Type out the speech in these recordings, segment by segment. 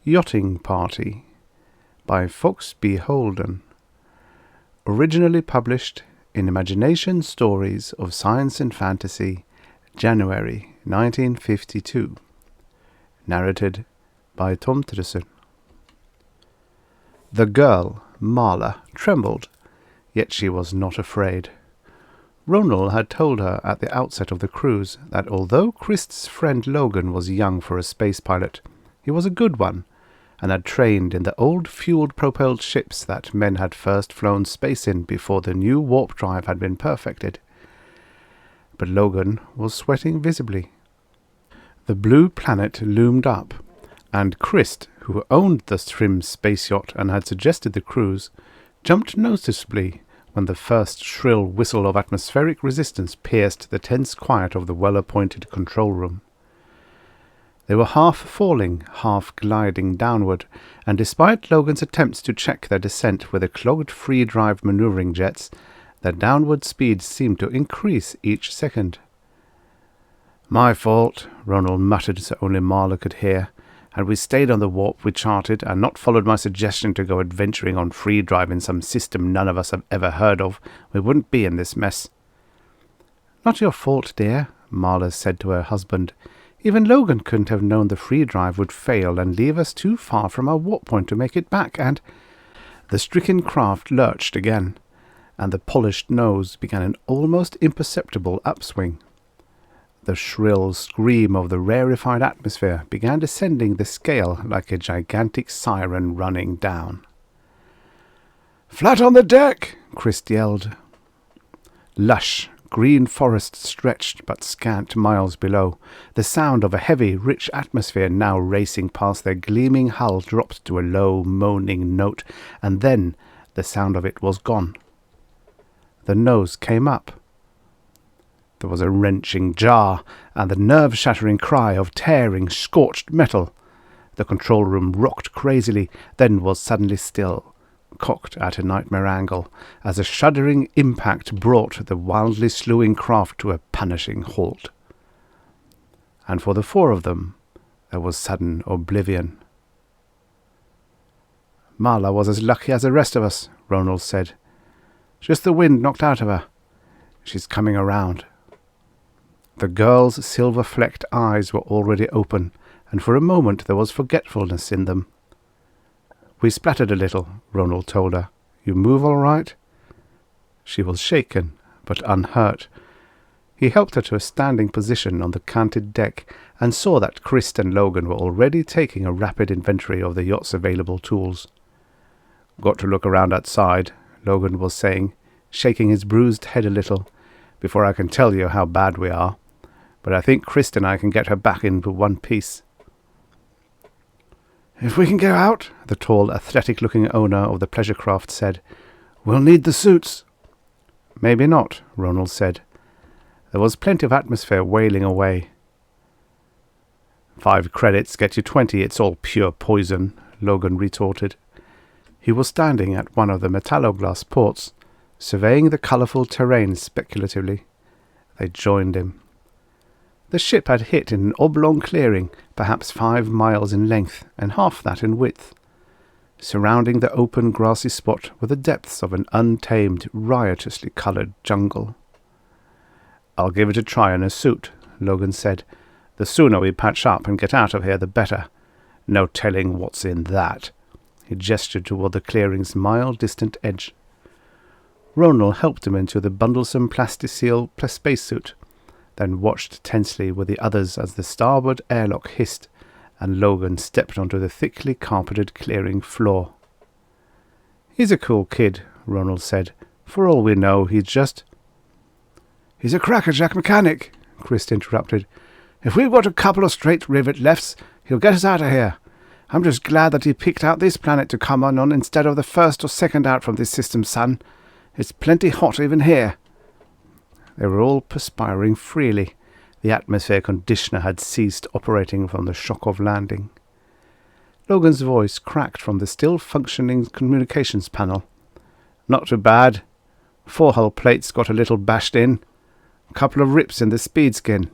Yachting Party by Fox B. Holden. Originally published in Imagination Stories of Science and Fantasy, January 1952. Narrated by Tom Trussel. The girl, Marla, trembled, yet she was not afraid. Ronald had told her at the outset of the cruise that although Christ's friend Logan was young for a space pilot, he was a good one, and had trained in the old fuel-propelled ships that men had first flown space in before the new warp drive had been perfected. But Logan was sweating visibly. The blue planet loomed up, and Christ, who owned the trim space yacht and had suggested the cruise, jumped noticeably when the first shrill whistle of atmospheric resistance pierced the tense quiet of the well-appointed control room. They were half falling, half gliding downward, and despite Logan's attempts to check their descent with the clogged free-drive maneuvering jets, their downward speed seemed to increase each second. "My fault," Ronald muttered so only Marla could hear. "Had we stayed on the warp we charted and not followed my suggestion to go adventuring on free drive in some system none of us have ever heard of, we wouldn't be in this mess." "Not your fault, dear," Marla said to her husband. "Even Logan couldn't have known the free drive would fail and leave us too far from our warp point to make it back, and—" The stricken craft lurched again, and the polished nose began an almost imperceptible upswing. The shrill scream of the rarefied atmosphere began descending the scale like a gigantic siren running down. "Flat on the deck!" Christ yelled. Lush, green forest stretched but scant miles below. The sound of a heavy, rich atmosphere now racing past their gleaming hull dropped to a low, moaning note, and then the sound of it was gone. The nose came up. There was a wrenching jar, and the nerve-shattering cry of tearing, scorched metal. The control room rocked crazily, then was suddenly still, cocked at a nightmare angle, as a shuddering impact brought the wildly slewing craft to a punishing halt. And for the four of them, there was sudden oblivion. "Marla was as lucky as the rest of us," Ronald said. "Just the wind knocked out of her. She's coming around." The girl's silver-flecked eyes were already open, and for a moment there was forgetfulness in them. "We splattered a little," Ronald told her. "You move all right?" She was shaken, but unhurt. He helped her to a standing position on the canted deck, and saw that Christ and Logan were already taking a rapid inventory of the yacht's available tools. "Got to look around outside," Logan was saying, shaking his bruised head a little, "before I can tell you how bad we are. But I think Christ and I can get her back into one piece." "If we can get out," the tall, athletic-looking owner of the pleasure craft said, "we'll need the suits." "Maybe not," Ronald said. There was plenty of atmosphere wailing away. 5 credits get you 20, it's all pure poison," Logan retorted. He was standing at one of the metalloglass ports, surveying the colourful terrain speculatively. They joined him. The ship had hit in an oblong clearing, perhaps 5 miles in length and half that in width. Surrounding the open grassy spot were the depths of an untamed, riotously coloured jungle. "I'll give it a try in a suit," Logan said. "The sooner we patch up and get out of here, the better. No telling what's in that." He gestured toward the clearing's mile-distant edge. Ronald helped him into the bundlesome plasticine spacesuit, then watched tensely with the others as the starboard airlock hissed, and Logan stepped onto the thickly carpeted clearing floor. "He's a cool kid," Ronald said. "For all we know, he's a crackerjack mechanic," Christ interrupted. "If we've got a couple of straight rivet lefts, he'll get us out of here. I'm just glad that he picked out this planet to come on instead of the first or second out from this system's sun. It's plenty hot even here." They were all perspiring freely. The atmosphere conditioner had ceased operating from the shock of landing. Logan's voice cracked from the still-functioning communications panel. "Not too bad. 4 hull plates got a little bashed in. A couple of rips in the speed skin.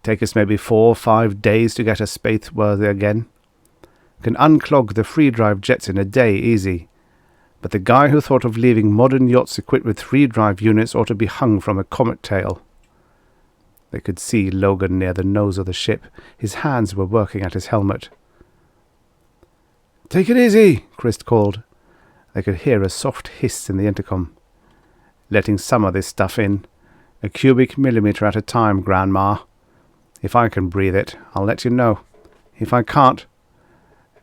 Take us maybe 4 or 5 days to get us space-worthy again. Can unclog the free drive jets in a day easy. But the guy who thought of leaving modern yachts equipped with free drive units ought to be hung from a comet tail. They could see Logan near the nose of the ship. His hands were working at his helmet. "Take it easy," Christ called. They could hear a soft hiss in the intercom. "Letting some of this stuff in. A cubic millimeter at a time, Grandma. If I can breathe it, I'll let you know. If I can't...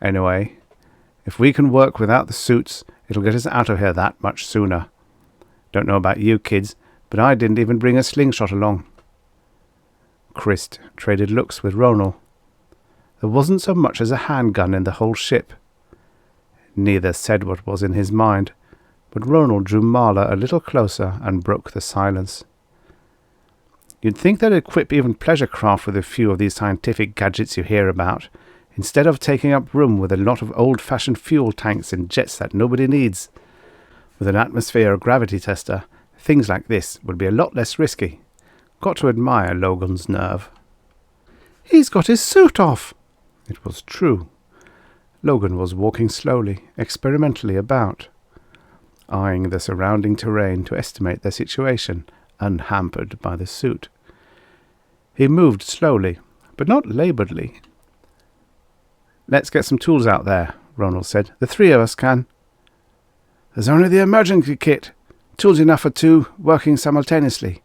Anyway, if we can work without the suits, it'll get us out of here that much sooner. Don't know about you kids, but I didn't even bring a slingshot along." Christ traded looks with Ronald. There wasn't so much as a handgun in the whole ship. Neither said what was in his mind, but Ronald drew Marla a little closer and broke the silence. "You'd think they'd equip even pleasure craft with a few of these scientific gadgets you hear about, instead of taking up room with a lot of old-fashioned fuel tanks and jets that nobody needs. With an atmosphere or gravity tester, things like this would be a lot less risky. Got to admire Logan's nerve." "He's got his suit off!" It was true. Logan was walking slowly, experimentally about, eyeing the surrounding terrain to estimate their situation, unhampered by the suit. He moved slowly, but not labouredly. "Let's get some tools out there," Ronald said. "The three of us can." "There's only the emergency kit. Tools enough for two, working simultaneously.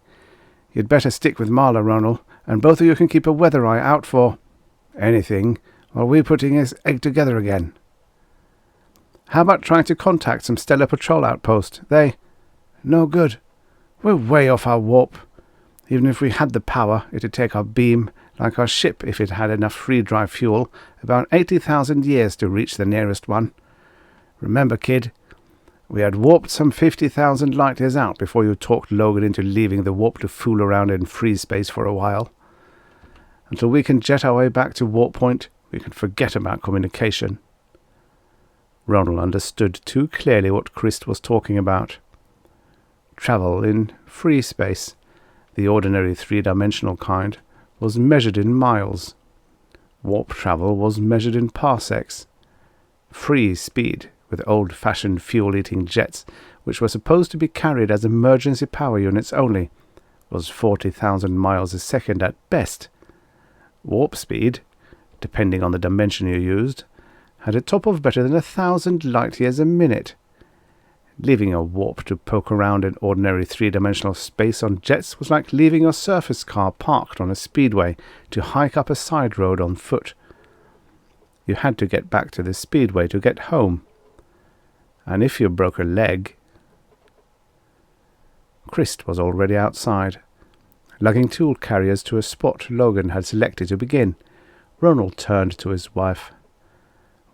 You'd better stick with Marla, Ronald, and both of you can keep a weather eye out for anything while we're putting his egg together again." "How about trying to contact some stellar patrol outpost? No good. We're way off our warp. Even if we had the power, it'd take our beam, like our ship if it had enough free drive fuel, about 80,000 years to reach the nearest one. Remember, kid, we had warped some 50,000 light years out before you talked Logan into leaving the warp to fool around in free space for a while. Until we can jet our way back to warp point, we can forget about communication." Ronald understood too clearly what Christ was talking about. Travel in free space, the ordinary three-dimensional kind, was measured in miles. Warp travel was measured in parsecs. Free speed, with old-fashioned fuel-eating jets, which were supposed to be carried as emergency power units only, was 40,000 miles a second at best. Warp speed, depending on the dimension you used, had a top of better than 1,000 light-years a minute. Leaving a warp to poke around in ordinary three-dimensional space on jets was like leaving your surface car parked on a speedway to hike up a side road on foot. You had to get back to the speedway to get home. And if you broke a leg... Christ was already outside, lugging tool carriers to a spot Logan had selected to begin. Ronald turned to his wife.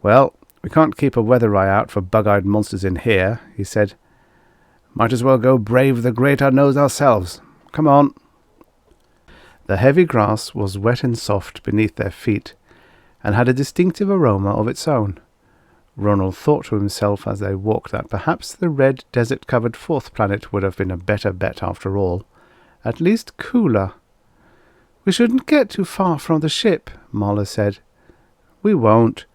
"Well, we can't keep a weather eye out for bug-eyed monsters in here," he said. "Might as well go brave the great unknowns ourselves. Come on." The heavy grass was wet and soft beneath their feet, and had a distinctive aroma of its own. Ronald thought to himself as they walked that perhaps the red desert-covered fourth planet would have been a better bet after all. At least cooler. "We shouldn't get too far from the ship," Marla said. "We won't.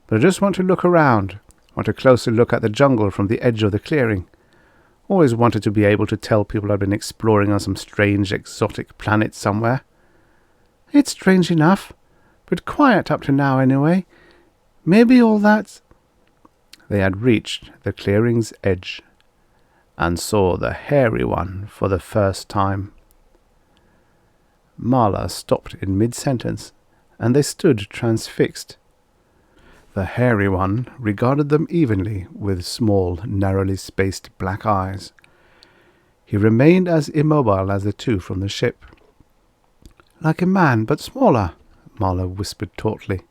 But I just want to look around, want a closer look at the jungle from the edge of the clearing. Always wanted to be able to tell people I'd been exploring on some strange exotic planet somewhere." "It's strange enough, but quiet up to now anyway. Maybe all that's—" They had reached the clearing's edge, and saw the hairy one for the first time. Marla stopped in mid-sentence, and they stood transfixed. The hairy one regarded them evenly with small, narrowly spaced black eyes. He remained as immobile as the two from the ship. "Like a man, but smaller," Marla whispered tautly.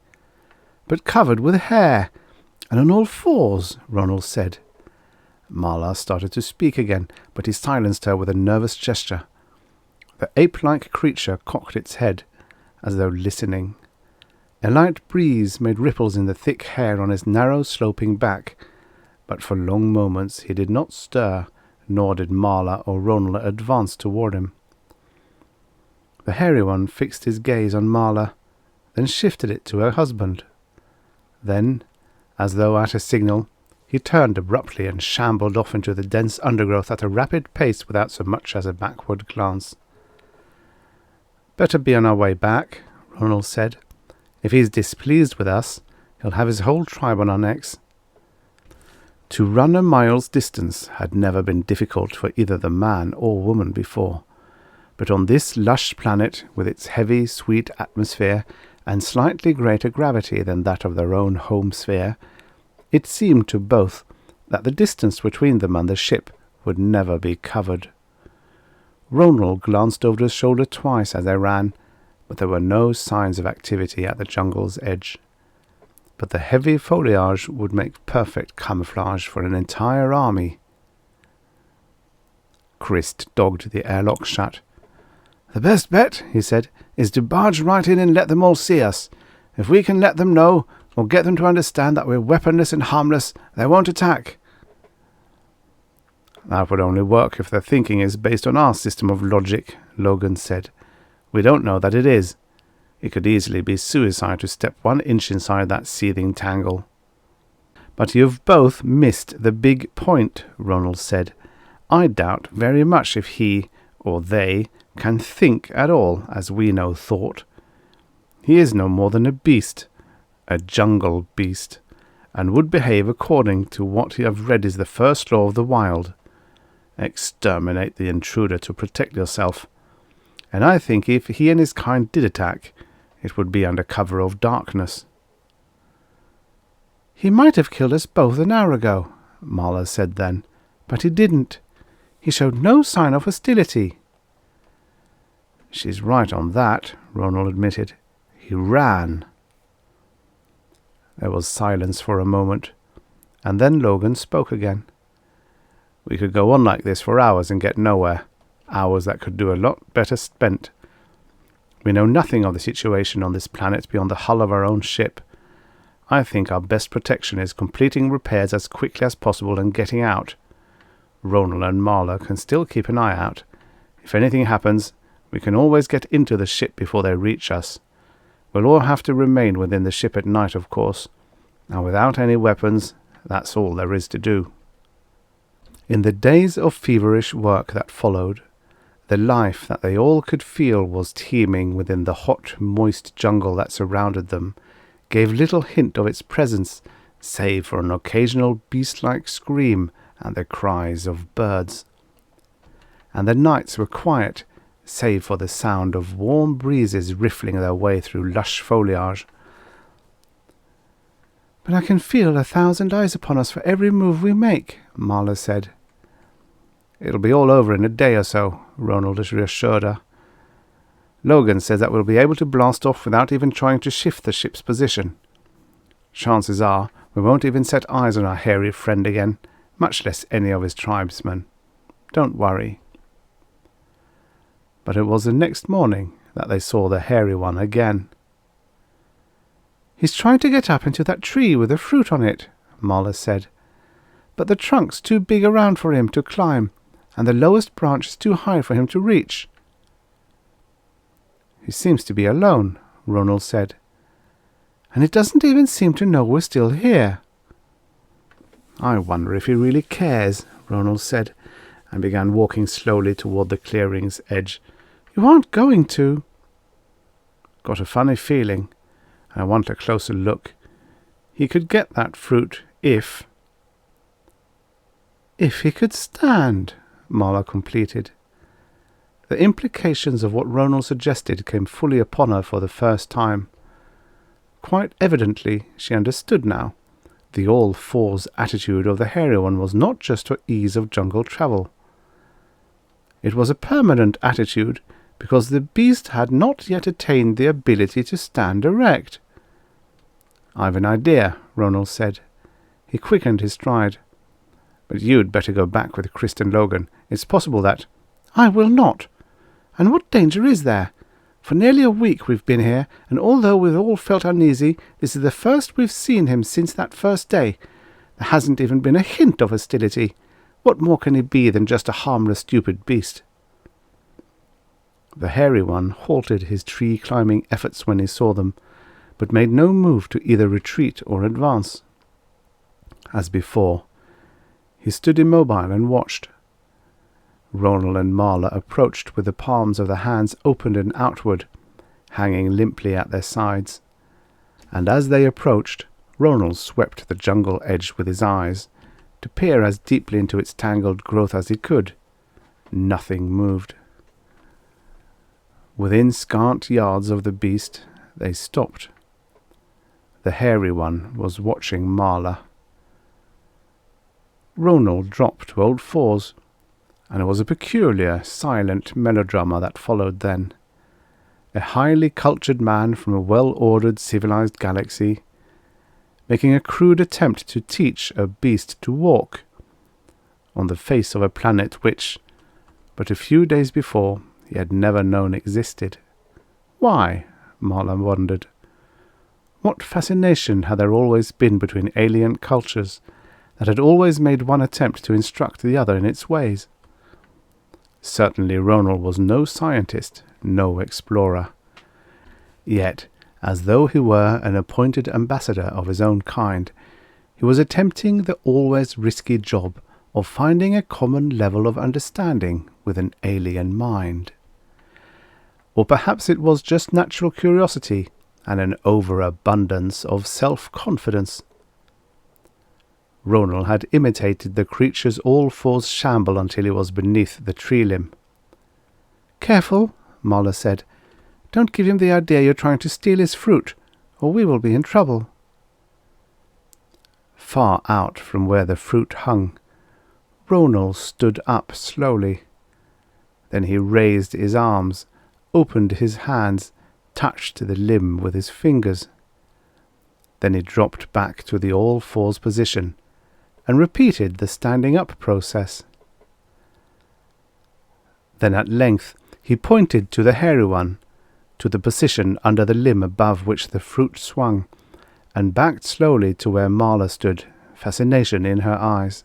"But covered with hair, and on all fours," Ronald said. Marla started to speak again, but he silenced her with a nervous gesture. The ape-like creature cocked its head, as though listening. A light breeze made ripples in the thick hair on his narrow, sloping back, but for long moments he did not stir, nor did Marla or Ronald advance toward him. The hairy one fixed his gaze on Marla, then shifted it to her husband. Then, as though at a signal, he turned abruptly and shambled off into the dense undergrowth at a rapid pace without so much as a backward glance. "Better be on our way back," Ronald said. "If he's displeased with us, he'll have his whole tribe on our necks." To run a mile's distance had never been difficult for either the man or woman before, but on this lush planet, with its heavy, sweet atmosphere and slightly greater gravity than that of their own home sphere, it seemed to both that the distance between them and the ship would never be covered. Ronald glanced over his shoulder twice as they ran, but there were no signs of activity at the jungle's edge. But the heavy foliage would make perfect camouflage for an entire army. Christ dogged the airlock shut. "The best bet," he said, "is to barge right in and let them all see us. If we can let them know, or get them to understand that we're weaponless and harmless, they won't attack." "That would only work if their thinking is based on our system of logic," Logan said. "We don't know that it is. It could easily be suicide to step 1 inch inside that seething tangle." "But you've both missed the big point," Ronald said. "I doubt very much if he, or they, can think at all, as we know thought. He is no more than a beast, a jungle beast, and would behave according to what you have read is the first law of the wild. Exterminate the intruder to protect yourself. And I think if he and his kind did attack, it would be under cover of darkness." "He might have killed us both an hour ago," Marla said then, "but he didn't. He showed no sign of hostility." "She's right on that," Ronald admitted. "He ran." There was silence for a moment, and then Logan spoke again. "We could go on like this for hours and get nowhere, hours that could do a lot better spent. We know nothing of the situation on this planet beyond the hull of our own ship. I think our best protection is completing repairs as quickly as possible and getting out. Ronald and Marla can still keep an eye out. If anything happens, we can always get into the ship before they reach us. We'll all have to remain within the ship at night, of course, and without any weapons, that's all there is to do." In the days of feverish work that followed, the life that they all could feel was teeming within the hot, moist jungle that surrounded them, gave little hint of its presence, save for an occasional beast-like scream and the cries of birds. And the nights were quiet, save for the sound of warm breezes riffling their way through lush foliage. "But I can feel 1,000 eyes upon us for every move we make," Marla said. "It'll be all over in a day or so," Ronald reassured her. "Logan says that we'll be able to blast off without even trying to shift the ship's position. Chances are we won't even set eyes on our hairy friend again, much less any of his tribesmen. Don't worry." But it was the next morning that they saw the hairy one again. "He's trying to get up into that tree with the fruit on it," Marla said. "But the trunk's too big around for him to climb, and the lowest branch is too high for him to reach." "He seems to be alone," Ronald said. "And it doesn't even seem to know we're still here." "I wonder if he really cares," Ronald said, and began walking slowly toward the clearing's edge. "You aren't going to?" "Got a funny feeling. I want a closer look. He could get that fruit if he could stand," Marla completed. The implications of what Ronald suggested came fully upon her for the first time. Quite evidently, she understood now. The all-fours attitude of the hairy one was not just for ease of jungle travel. It was a permanent attitude, because the beast had not yet attained the ability to stand erect. "I've an idea," Ronald said. He quickened his stride. "But you'd better go back with Christ and Logan. It's possible that—" "I will not. And what danger is there? For nearly a week we've been here, and although we've all felt uneasy, this is the first we've seen him since that first day. There hasn't even been a hint of hostility. What more can he be than just a harmless, stupid beast?" The hairy one halted his tree-climbing efforts when he saw them, but made no move to either retreat or advance. As before, he stood immobile and watched. Ronald and Marla approached with the palms of the hands opened and outward, hanging limply at their sides, and as they approached, Ronald swept the jungle edge with his eyes, to peer as deeply into its tangled growth as he could. Nothing moved. Within scant yards of the beast, they stopped. The hairy one was watching Marla. Ronald dropped to old fours, and it was a peculiar, silent melodrama that followed then. A highly cultured man from a well-ordered, civilized galaxy, making a crude attempt to teach a beast to walk, on the face of a planet which, but a few days before, he had never known existed. Why? Marla wondered. What fascination had there always been between alien cultures that had always made one attempt to instruct the other in its ways? Certainly Ronald was no scientist, no explorer. Yet, as though he were an appointed ambassador of his own kind, he was attempting the always risky job of finding a common level of understanding with an alien mind. Or perhaps it was just natural curiosity and an overabundance of self-confidence. Ronald had imitated the creature's all-fours shamble until he was beneath the tree limb. "Careful," Marla said. "Don't give him the idea you're trying to steal his fruit, or we will be in trouble." Far out from where the fruit hung, Ronald stood up slowly. Then he raised his arms, opened his hands, touched the limb with his fingers. Then he dropped back to the all-fours position and repeated the standing-up process. Then at length he pointed to the hairy one, to the position under the limb above which the fruit swung, and backed slowly to where Marla stood, fascination in her eyes.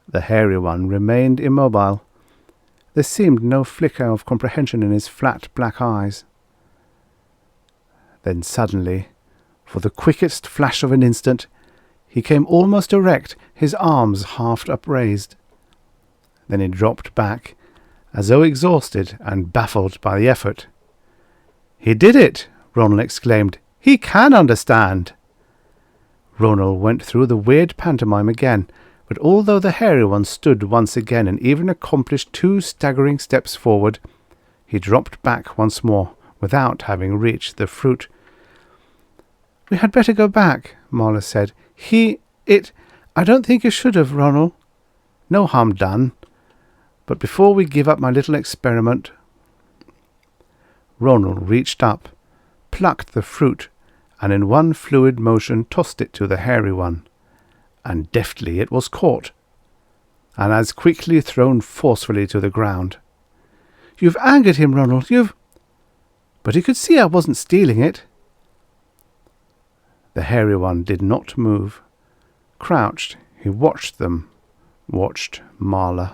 The hairy one remained immobile. There seemed no flicker of comprehension in his flat black eyes. Then suddenly, for the quickest flash of an instant, he came almost erect, his arms half upraised. Then he dropped back, as though exhausted and baffled by the effort. "He did it!" Ronald exclaimed. "He can understand!" Ronald went through the weird pantomime again, but although the hairy one stood once again and even accomplished 2 staggering steps forward, he dropped back once more, without having reached the fruit. "We had better go back," Marla said. I don't think you should have, Ronald. No harm done. But before we give up my little experiment—" Ronald reached up, plucked the fruit, and in one fluid motion tossed it to the hairy one. And deftly it was caught, and as quickly thrown forcefully to the ground. "You've angered him, Ronald, you've—" "But he could see I wasn't stealing it." The hairy one did not move. Crouched, he watched them, watched Marla.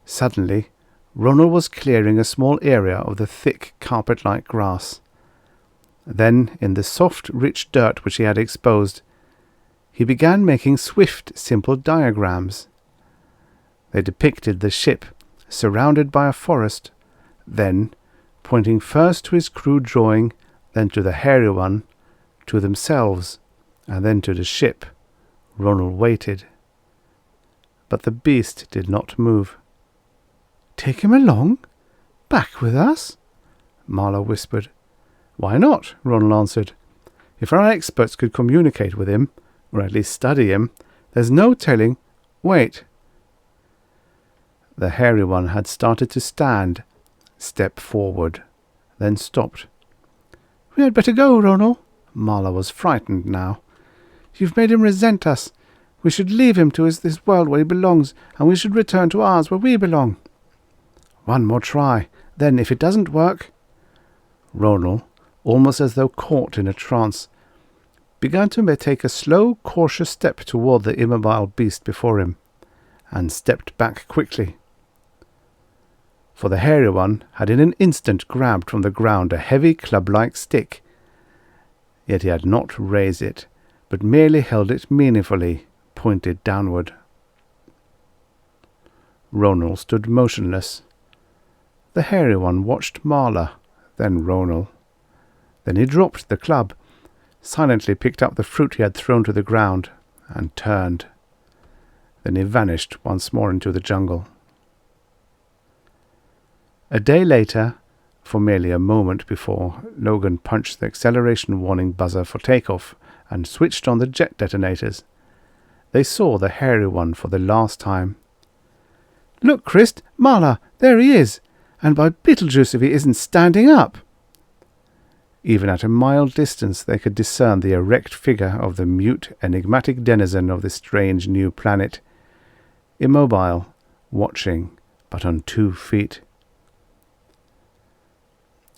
Suddenly, Ronald was clearing a small area of the thick carpet-like grass. Then, in the soft, rich dirt which he had exposed, he began making swift, simple diagrams. They depicted the ship, surrounded by a forest. Then, pointing first to his crude drawing, then to the hairy one, to themselves, and then to the ship, Ronald waited. But the beast did not move. "Take him along? Back with us?" Marla whispered. "Why not?" Ronald answered. "If our experts could communicate with him, or at least study him, there's no telling—" "Wait." The hairy one had started to stand, step forward, then stopped. "We had better go, Ronald." Marla was frightened now. "You've made him resent us. We should leave him to this world where he belongs, and we should return to ours where we belong." "One more try. Then, if it doesn't work—" Ronald, almost as though caught in a trance, began to take a slow, cautious step toward the immobile beast before him, and stepped back quickly. for the hairy one had in an instant grabbed from the ground a heavy club-like stick. Yet he had not raised it, but merely held it meaningfully, pointed downward. Ronal stood motionless. The hairy one watched Marla, then Ronal. Then he dropped the club, silently picked up the fruit he had thrown to the ground, and turned. Then he vanished once more into the jungle. A day later, for merely a moment before, Logan punched the acceleration warning buzzer for takeoff and switched on the jet detonators. They saw the hairy one for the last time. "Look, Christ, Marla, there he is! And by Beetlejuice if he isn't standing up!" Even at a mile distance they could discern the erect figure of the mute, enigmatic denizen of this strange new planet, immobile, watching, but on 2 feet.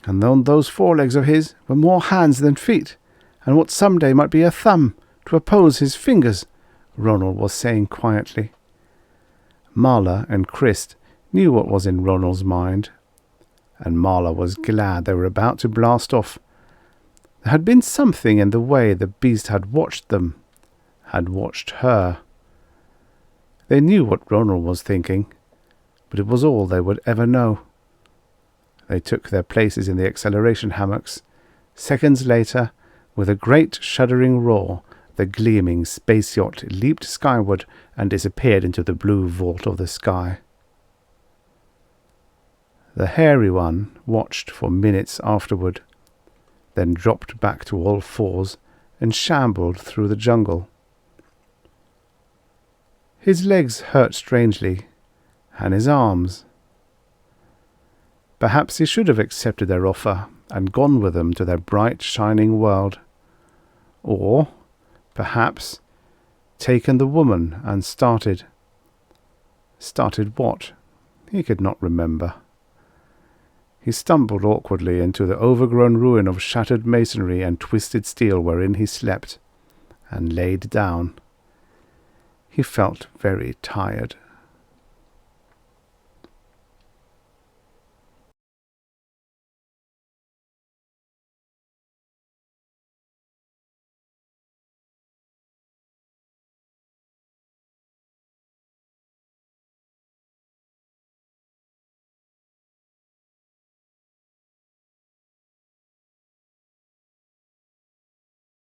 And on those forelegs of his were more hands than feet, and what some day might be a thumb to oppose his fingers, Ronal was saying quietly. Marla and Christ knew what was in Ronal's mind, and Marla was glad they were about to blast off. There had been something in the way the beast had watched them, had watched her. They knew what Ronal was thinking, but it was all they would ever know. They took their places in the acceleration hammocks. Seconds later, with a great shuddering roar, the gleaming space yacht leaped skyward and disappeared into the blue vault of the sky. The hairy one watched for minutes afterward, then dropped back to all fours and shambled through the jungle. His legs hurt strangely, and his arms. Perhaps he should have accepted their offer and gone with them to their bright, shining world. Or, perhaps, taken the woman and started. Started what? He could not remember. He stumbled awkwardly into the overgrown ruin of shattered masonry and twisted steel wherein he slept, and laid down. He felt very tired.